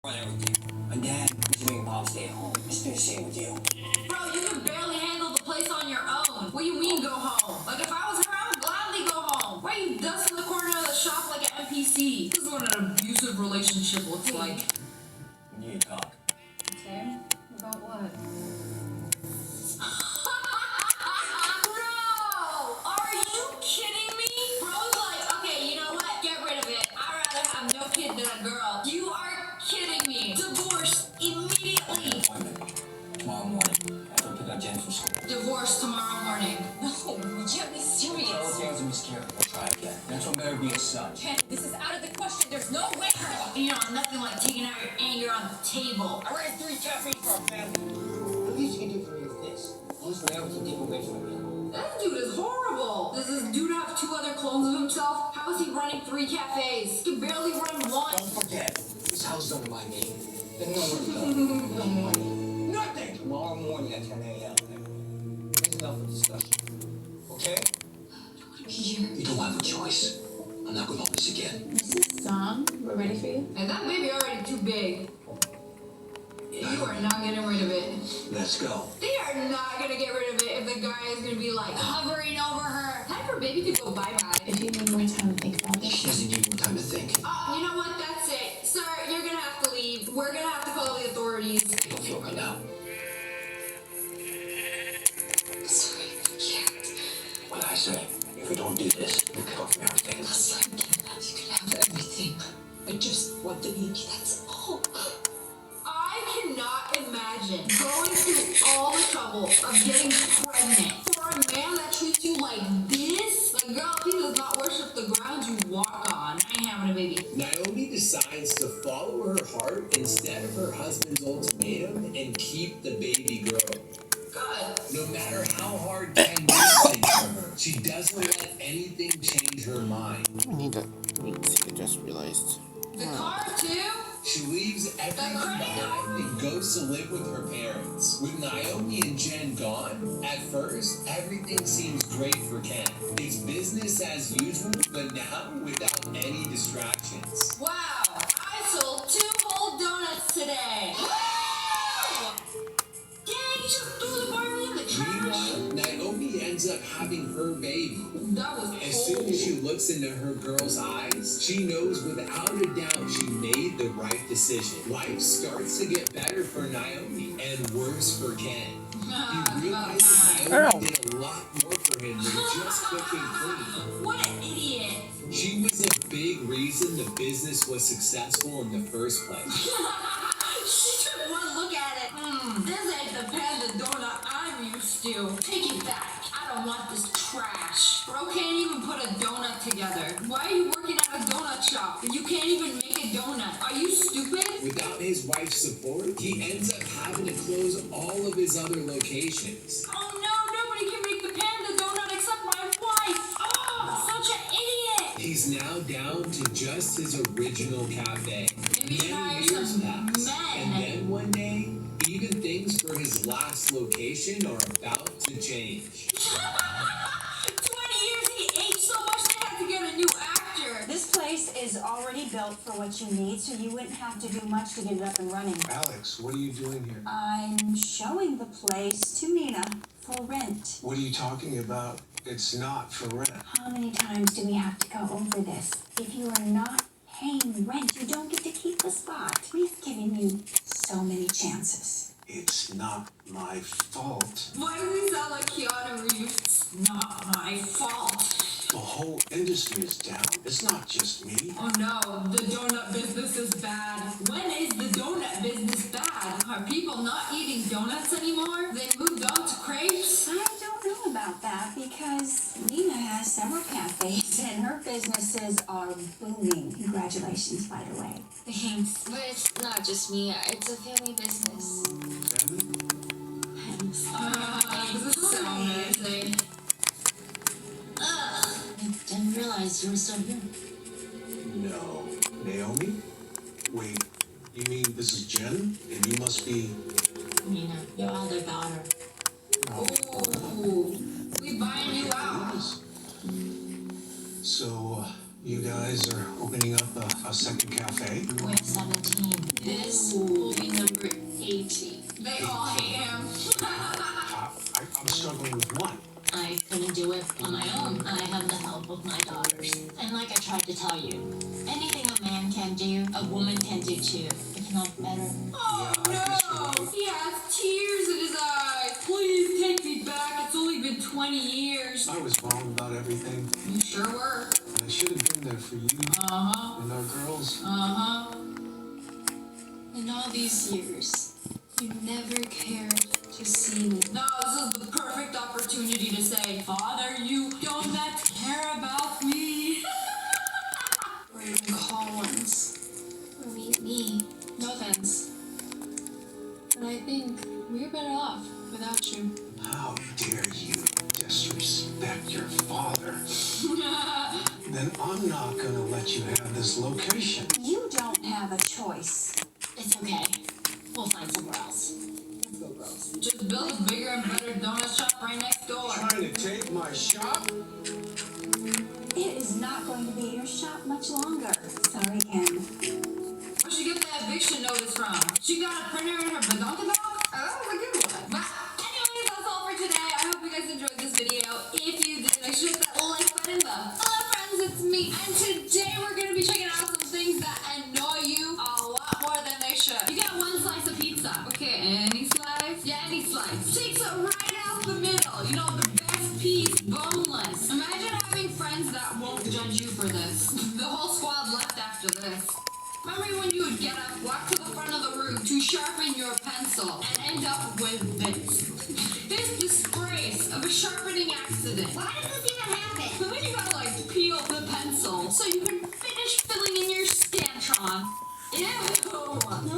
run everything. My dad was making mom stay at home. It's been the same with you. Bro, you can barely handle the place on your own. What do you mean go home? Like if I was her, I would gladly go home. Why are you dusting the corner of the shop like an NPC? This is what an abusive relationship looks like. We need to talk. Okay, about what? Bro, are you kidding me? Bro's like, okay, you know what? Get rid of it. I'd rather have no kid than a girl. You are kidding me. Divorce immediately. Appointment tomorrow morning. After I pick up Jen from school. Divorce tomorrow morning. No, you can't be serious. All things are miscarriage. We'll try again. That's what better be a son. Ken, this is out of the question. There's no way. You know, nothing like taking out your anger on the table. I ran 3 cafes for our family. The least you can do for me is this. Lose whatever can take away from me. That dude is horrible. Does this dude have 2 other clones of himself? How is he running 3 cafes? He can barely run one. Don't forget, this house is under my name. There's no work done. No money. Nothing. Tomorrow morning at 10 a.m. There's enough of discussion. Okay? You don't have a choice. I'm not going to this again. Mrs. Song, we're ready for you. And that baby already too big. You are not getting rid of it. Let's go. They are not gonna get rid of it if the guy is gonna be like hovering over her. Time for baby to go bye-bye. If you need more time to think about She it. doesn't need more time to think. You know what? That's it. Sir, you're gonna have to leave. We're gonna have to call the authorities. I don't feel right now. Sorry, I can't. What I say, if we don't do this, we'll cut off from everything. Listen, Ken, you can have everything. I just want the baby, that's all. I cannot imagine going through all the trouble of getting pregnant for a man that treats you like this. Like, girl, he does not worship the ground you walk on. I ain't having a baby. Naomi decides to follow her heart instead of her husband's ultimatum and keep the baby girl. Good. No matter how hard Ken makes things for her, she doesn't let anything change her mind. I need to. I just realized. The car, too? She leaves everything behind and goes to live with her parents. With Naomi and Jen gone, at first, everything seems great for Ken. It's business as usual, but now without any distractions. Wow, I sold 2 whole donuts today. Wow! Dang, you just threw the Barbie in the trash. Meanwhile, Naomi ends up having her baby. That was As soon as she looks into her girl's eyes, she knows without a doubt she made the right decision. Life starts to get better for Naomi and worse for Ken. He realizes Naomi did a lot more for him than just cooking clean. What an idiot. She was a big reason the business was successful in the first place. She took one look at it. This ain't the panda donut I'm used to. Take it back. I don't want this trash. Bro can't even put a donut together. Why are you working at a donut shop? You can't even make a donut. Are you stupid? Without his wife's support, he ends up having to close all of his other locations. Oh no, nobody can make the panda donut except my wife. Oh, such an idiot. He's now down to just his original cafe. Maybe you hire Many years some pass, and men. then one day, even things for his last location are about to change. 20 years he ate so much they had to get a new actor. This place is already built for what you need, so you wouldn't have to do much to get it up and running. Alex, what are you doing here? I'm showing the place to Mina for rent. What are you talking about? It's not for rent. How many times do we have to go over this? If you are not paying rent, you don't get to keep the spot. We've given you so many chances. It's not my fault. Why do we sound like Keanu Reeves? It's not my fault. The whole industry is down. It's not just me. Oh no, the donut business is bad. When is the donut business bad? Are people not eating donuts anymore? They moved on to crepes? I don't know about that because Mina has several cafes and her businesses are booming. Congratulations, by the way. Thanks. But it's not just me, it's a family business. This is so amazing. I didn't realize you were still here. No. Naomi? Wait, you mean this is Jen? And you must be... Nina, your older daughter. Ooh, we buying you out. So, You guys are opening up a second cafe? We're 17. This will be number 18. They all hate him. I'm struggling with what? I couldn't do it on my own. I have the help of my daughters. And like I tried to tell you, anything a man can do, a woman can do too, if not better. Oh no! He has tears in his eyes. Please take me back. It's only been 20 years. I was wrong about everything. You sure were. I should have been there for you Uh-huh. and our girls. Uh-huh. In all these years, you never cared to see me. No, this is the perfect opportunity to say, Father, you don't not care about me. Or even call once. Or meet me. No offense. But I think we're better off without you. How dare you disrespect your father? Then I'm not gonna let you have this location. You don't have a choice. It's okay. We'll find somewhere else. Let's go, girls. Just build a bigger and better donut shop right next door. Trying to take my shop? It is not going to be your shop much longer. Sorry, Ken. Where'd she get that eviction notice from? She got a printer in her badonkadonk? Oh, that was a good one. But anyways, that's all for today. I hope you guys enjoyed this video. If you did, make sure to hit that like button below. Hello, friends, it's me. And today we're going to be checking out some things that annoy you a lot more than they should. You got one slice of pizza. Okay, any slice? Yeah, any slice. Takes it right out the middle. You know, the best piece, boneless. Imagine having friends that won't judge you for this. The whole squad left after this. Remember when you would get up, walk to the front of the room to sharpen your pencil, and end up with this? This disgrace of a sharpening accident. Why does this even happen? And then you gotta like peel the pencil so you can finish filling in your Scantron. Ew!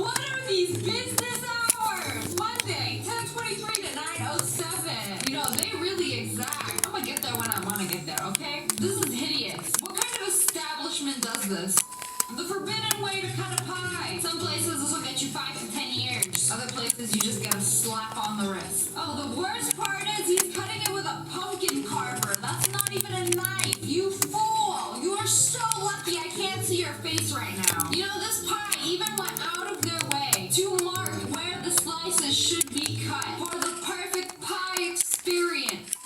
What are these business hours? Monday, 10:23 to 9:07. You know, they really exact. I'm gonna get there when I wanna get there, okay? This is hideous. What kind of establishment does this? The forbidden way to cut a pie. Some places this will get you 5 to 10 years. Other places you just get a slap on the wrist. Oh, the worst part is he's cutting it with a pumpkin carver. That's not even a knife. You fool! You are so lucky I can't see your face right now. You know, this pie even went out of their way to mark where the slices should be cut for the perfect pie experience.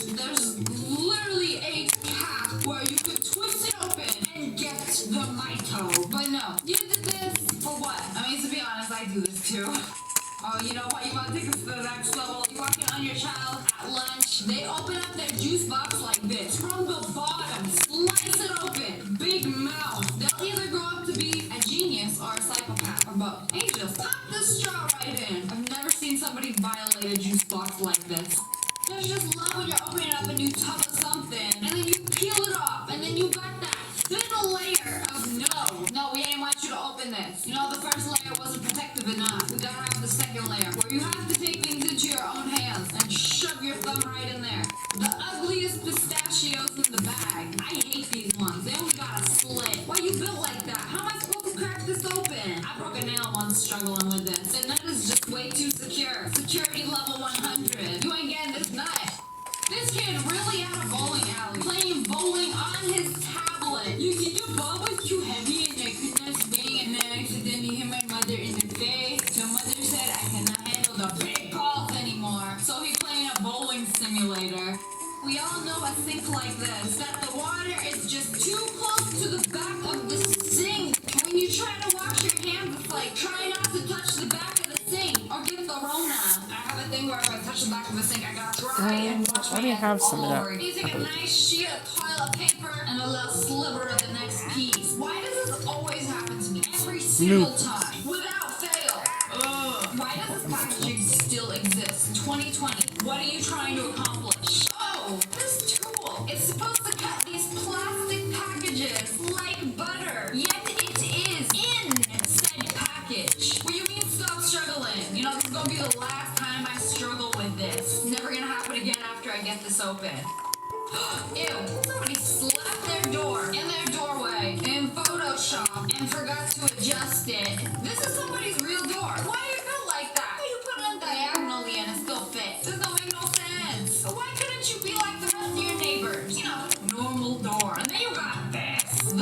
There's literally a cap where you could twist it open and get the mito. But no, you did this for what? I mean, to be honest, I do this too. Oh, you know what? You want to take this to the next level? You walk in on your child at lunch. They open up their juice box like this. From the bottom, slice it open. Big mouth. They'll either grow up to be a genius or a psychopath, or both. And you just pop this straw right in. I've never seen somebody violate a juice box like this. There's just love when you're opening up a new tub of something, and then you peel it off, and then you got that thin layer of no, we ain't want you to open this. You know, the first layer wasn't protective enough. We gotta have the second layer, where you have to take things into your own hands and shove your thumb right in there. The ugliest pistachios in the bag. I hate these ones. They only got a slit. Why you built like that? How am I supposed to crack this open? I broke a nail once struggling with this. The nut is just way too secure. Security level 100. You ain't getting this nut. This kid really at a bowling alley, playing bowling on his tablet. You see, the ball was too heavy and I could not swing, and then I accidentally hit my mother in the face. So mother said I cannot handle the big balls anymore. So he's playing a bowling simulator. We all know a sink like this, that the water is just too close to the back of the sink. When you try to wash your hands, it's like, try not to touch the back of the sink or get the Rona. I have a thing where if I touch the back of the sink, I gotta try and wash my let me hands have some all of that. over. You take a nice sheet of toilet paper and a little sliver of the next piece. Why does this always happen to me? Every single time. Without fail. Ugh. Why does this packaging still exist? 2020. What are you trying to accomplish? Oh, this tool. It's supposed to cut these plastic packages like butter. Yet it is in said package. What do you mean stop struggling? You know, this is gonna be the last time I struggle with this. Never gonna happen again after I get this open. Ew, somebody slapped their door in their doorway in Photoshop and forgot to adjust it. This is somebody's real door. Why are you built like that? You put it in diagonally and it still fits. This don't make no sense. Why couldn't you be like the rest of your neighbors? You know, normal door. And then you got this.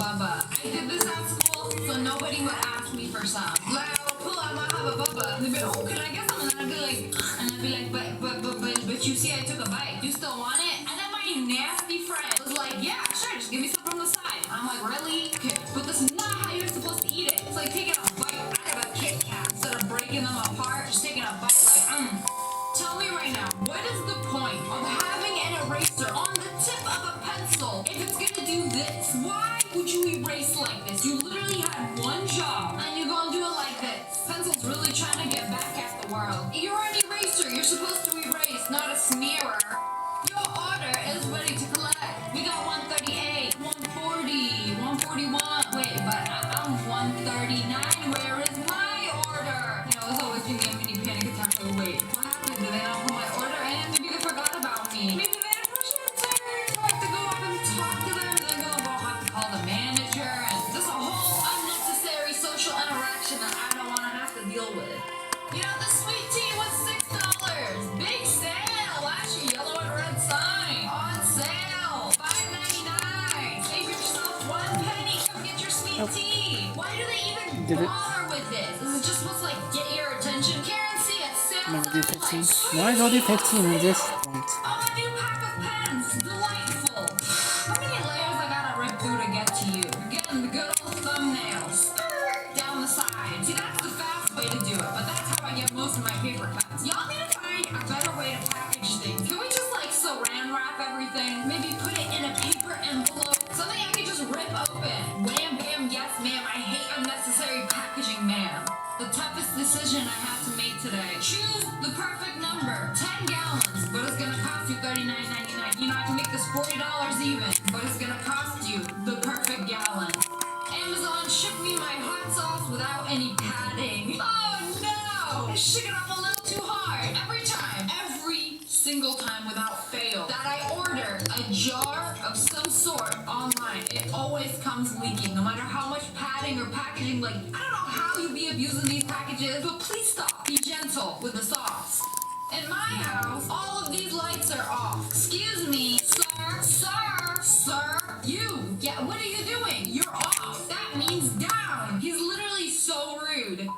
Bubba. I did this at school so nobody would ask me for some. Like I would pull out my Hubba Bubba and they'd be like, oh, can I get some? And then I'd be like, but you see I took a bite. Do you still want it? And then my nasty friend was like, yeah, sure, just give me some from the side. I'm like, really? Okay, but this is not how you're supposed to eat it. It's like taking a bite out of a Kit Kat. Instead of breaking them apart, just taking a bite like, Tell me right now, what is the point of having an eraser on the tip of a pencil if it's gonna do this? Why would you erase like this? You literally had one job and you're gonna do it like this. Pencil's really trying to get back at the world. You're an eraser, you're supposed to erase, not a smearer. Your order is ready to collect. We got 138, 140, 141. Wait, but I'm 139. Where is my order? You know, it's always giving me a mini panic attack. Oh, wait, what happened? Did they not put my order in? Maybe they forgot about me. Maybe they didn't push enter. So I have to go up and talk to them. Then go have to call the manager. And just a whole unnecessary social interaction that I don't want to have to deal with. You know, the sweet tea was $6. Big sale. Last year, yellow and red sign. On sale. $5.99. Save yourself 1 penny. Come get your sweet tea. Why do they even bother with this? Is it just supposed to like get your attention? Karen C at sale. No, do 15. Why do 15 in this point? Oh, a new pack of pens. Delightful. How many layers I gotta rip through to get to you? You're getting the good old thumbnails. Down the side. See, that's the fast way to do it, but that's how I get most of my paper cuts. Y'all need to find a better way to package things. Can we just like saran wrap everything? Maybe put it in a paper envelope? Something I can just rip open. Wham, bam, yes, ma'am. I hate unnecessary packaging, ma'am. The toughest decision I have to make today. Choose the perfect number. 10 gallons, but it's gonna cost you $39.99. You know, I can make this $40 even, but it's gonna cost you the perfect gallon. Amazon, ship me my hot sauce without any padding. Oh no! I shook it up a little too hard. Every single time without fail that I order a jar of some sort online, it always comes leaking. No matter how much padding or packaging, like, I don't know how you be abusing these packages, but please stop. Be gentle with the sauce. In my house, all of these lights are off. Excuse me, sir, you. Yeah, what are you doing? You're off. That means down. He's literally so rude.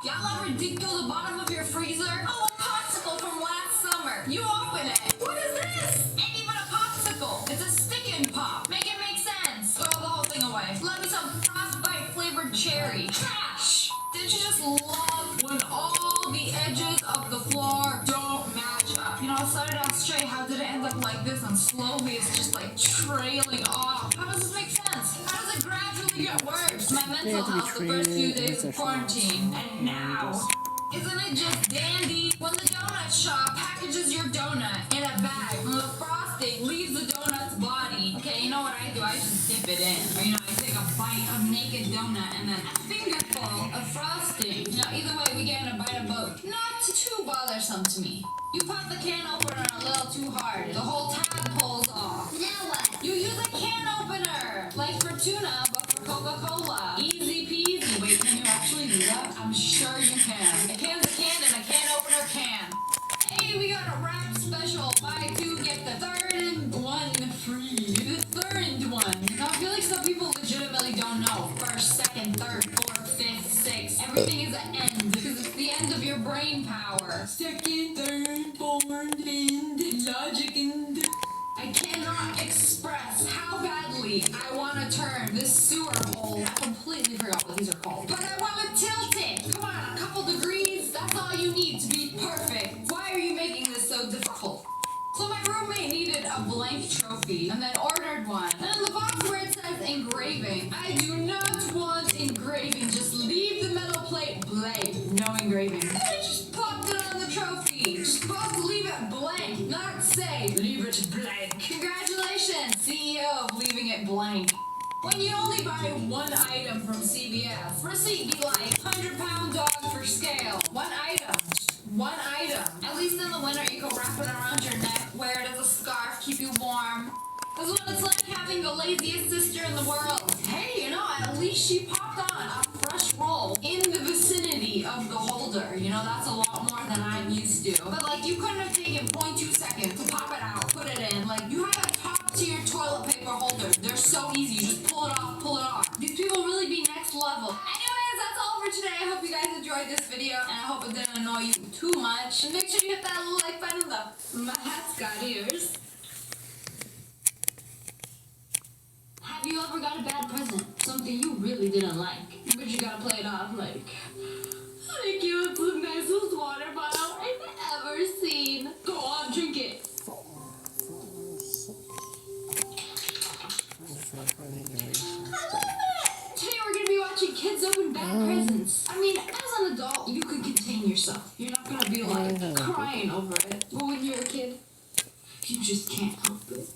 Y'all ever dig through the bottom of your freezer? Oh, a popsicle from last summer. You open it. What is this? Ain't even a popsicle. It's a stick-in pop. Make it make sense. Throw the whole thing away. Let me some frostbite flavored cherry. Trash. Didn't you just love when all the edges of the floor don't match up? You know, it started out straight. How did it end up like this? And slowly it's just like trailing off. How does this make sense? How does it gradually get worse? My mental health the first few days of quarantine, and now. Isn't it just dandy when the donut shop packages your donut in a bag and the frosting leaves the donut's body? Okay, you know what I do? I just dip it in. Or, you know, I take a bite of naked donut and then a fingerful of frosting. You know, either way, we get a bite of both. Not too bothersome to me. You pop the can opener a little too hard. The whole tab pulls off. Now what? You use a can opener. Like for tuna, but for Coca-Cola. Easy peasy. Wait, can you actually do that? I'm sure you can. A can's a can and a can opener can. Hey, we got a wrap special. Buy 2, get the 3rd one free. The 3rd one. Now, I feel like some people legitimately don't know. 1st, 2nd, 3rd, 4th, 5th, 6th. Everything is an end because it's the end of your brain power. 2nd, 3rd, 4th, end, logic, and... I cannot express how badly I want to turn this sewer hole. I completely forgot what these are called. But I want to tilt it. Come on, a couple degrees. That's all you need to be perfect. Why are you making this so difficult? So my roommate needed a blank trophy and then ordered one. And in the box where it says engraving, I do not want engraving. Just leave the metal plate blank. No engraving. I just popped it on the trophy. You're supposed to leave it blank, not say leave it blank. Congratulations, CEO of leaving it blank. When you only buy one item from CVS, receipt be like 100-pound dog for scale. One item. One item. At least in the winter you can wrap it around your neck, wear it as a scarf, keep you warm. That's what it's like having the laziest sister in the world. Hey, you know, at least she popped on a fresh roll in the vicinity of the holder. You know, that's a lot more than I'm used to. But like, you couldn't have taken 0.2 seconds to pop it out, put it in. Like, you have a top tier toilet paper holder. They're so easy. You just pull it off, pull it off. level. Anyways, that's all for today. I hope you guys enjoyed this video, and I hope it didn't annoy you too much. And make sure you hit that little like button. My hat's got ears. Have you ever got a bad present? Something you really didn't like, but you gotta play it off like, thank you, it's the nicest water bottle I've ever seen. Go on, drink it. Today we're gonna be watching kids open bad presents. I mean, as an adult, you could contain yourself. You're not gonna be like crying over it. But when you're a kid, you just can't help it.